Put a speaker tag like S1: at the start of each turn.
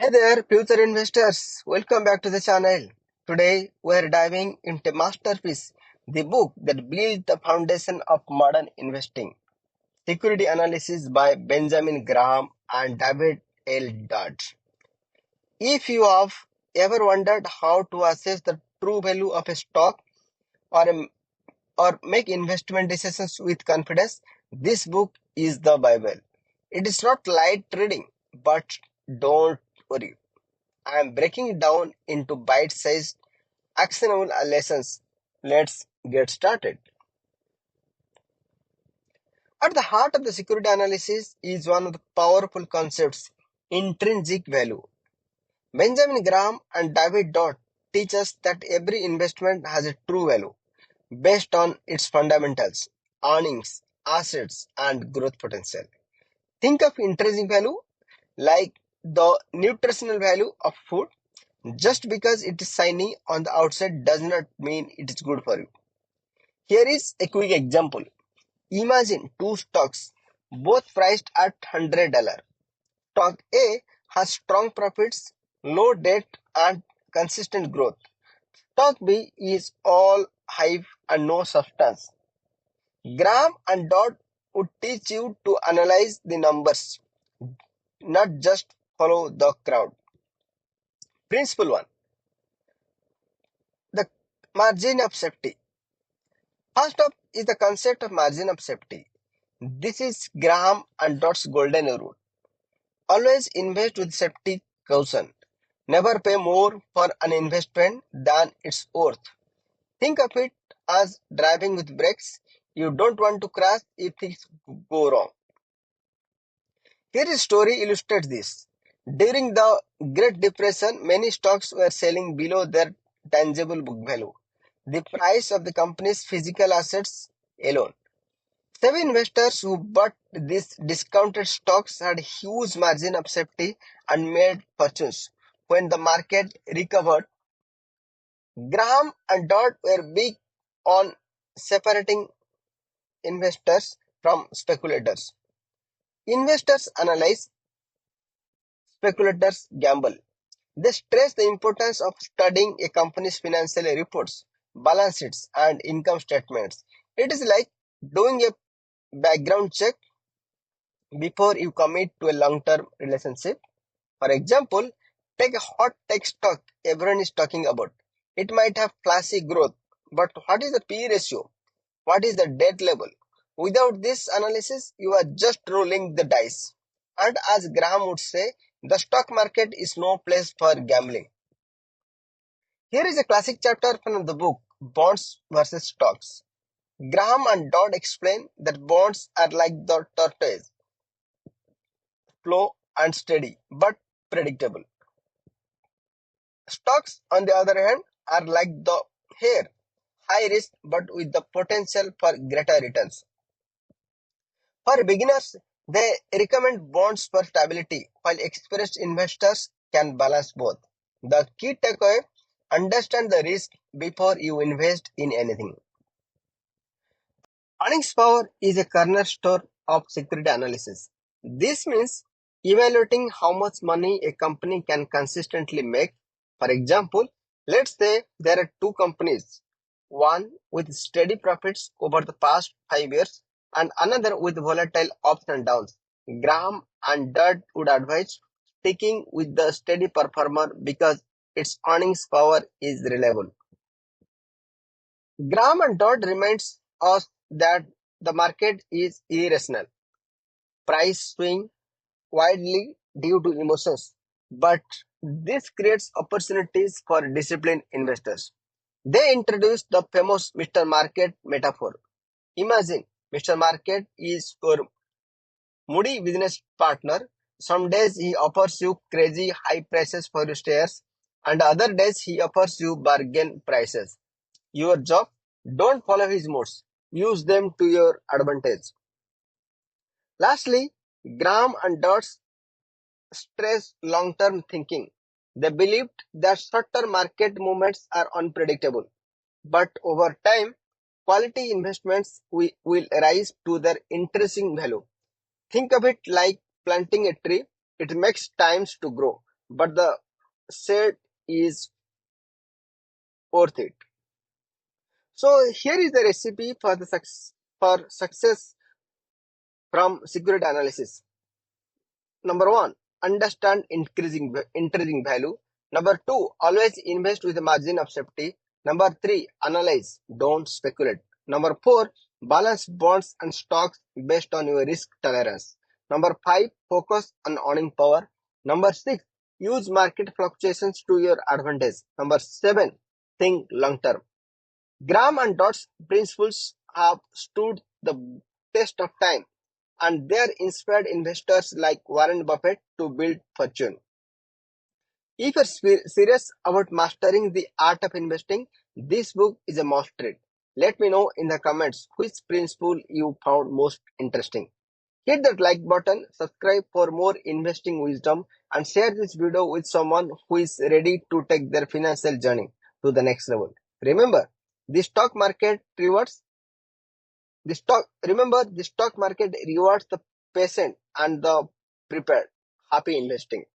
S1: Hey there, future investors. Welcome back to the channel. Today, we're diving into Masterpiece, the book that built the foundation of modern investing. Security Analysis by Benjamin Graham and David L. Dodd. If you have ever wondered how to assess the true value of a stock or, or make investment decisions with confidence, this book is the Bible. It is not light reading, but don't worry. I am breaking it down into bite-sized, actionable lessons. Let's get started. At the heart of the security analysis is one of the powerful concepts, intrinsic value. Benjamin Graham and David Dodd teach us that every investment has a true value based on its fundamentals, earnings, assets, and growth potential. Think of intrinsic value like the nutritional value of food. Just because it is shiny on the outside does not mean it is good for you. Here is a quick example. Imagine two stocks, both priced at $100. Stock A has strong profits, low debt, and consistent growth. Stock B is all hype and no substance. Graham and Dodd would teach you to analyze the numbers, not just follow the crowd. Principle 1. The margin of safety. First up is the concept of margin of safety. This is Graham and Dodd's golden rule. Always invest with safety caution. Never pay more for an investment than it's worth. Think of it as driving with brakes. You don't want to crash if things go wrong. Here is story illustrates this. During the Great Depression, many stocks were selling below their tangible book value, the price of the company's physical assets alone. Savvy investors who bought these discounted stocks had huge margin of safety and made fortunes. When the market recovered, Graham and Dodd were big on separating investors from speculators. Investors analyze, speculators gamble. They stress the importance of studying a company's financial reports, balance sheets, and income statements. It is like doing a background check before you commit to a long-term relationship. For example, take a hot tech stock everyone is talking about. It might have flashy growth, but what is the P ratio? What is the debt level? Without this analysis, you are just rolling the dice. And as Graham would say, the stock market is no place for gambling. Here is a classic chapter from the book, Bonds versus Stocks. Graham and Dodd explain that bonds are like the tortoise, slow and steady, but predictable. Stocks, on the other hand, are like the hare, high risk but with the potential for greater returns. For beginners, they recommend bonds for stability, while experienced investors can balance both. The key takeaway: understand the risk before you invest in anything. Earnings power is a cornerstone of security analysis. This means evaluating how much money a company can consistently make. For example, let's say there are two companies, one with steady profits over the past 5 years and another with volatile ups and downs. Graham and Dodd would advise sticking with the steady performer because its earnings power is reliable. Graham and Dodd reminds us that the market is irrational. Price swing widely due to emotions, but this creates opportunities for disciplined investors. They introduced the famous Mr. Market metaphor. Imagine Mr. Market is your moody business partner. Some days he offers you crazy high prices for your shares, and other days he offers you bargain prices. Your job: don't follow his moods, use them to your advantage. Lastly, Graham and Dodd stress long-term thinking. They believed that short-term market movements are unpredictable, but over time, quality investments will rise to their intrinsic value. Think of it like planting a tree. It makes times to grow, but the set is worth it. So here is the recipe for for success from security analysis. Number one, understand increasing value. Number two, always invest with a margin of safety. Number three, analyze, don't speculate. Number four, balance bonds and stocks based on your risk tolerance. Number five, focus on earning power. Number six, use market fluctuations to your advantage. Number seven, think long term. Graham and Dodd's principles have stood the test of time, and they are inspired investors like Warren Buffett to build fortune. If you're serious about mastering the art of investing, this book is a must read. Let me know in the comments which principle you found most interesting. Hit that like button, subscribe for more investing wisdom, and share this video with someone who is ready to take their financial journey to the next level. Remember, the stock market rewards the stock market rewards the patient and the prepared. Happy investing.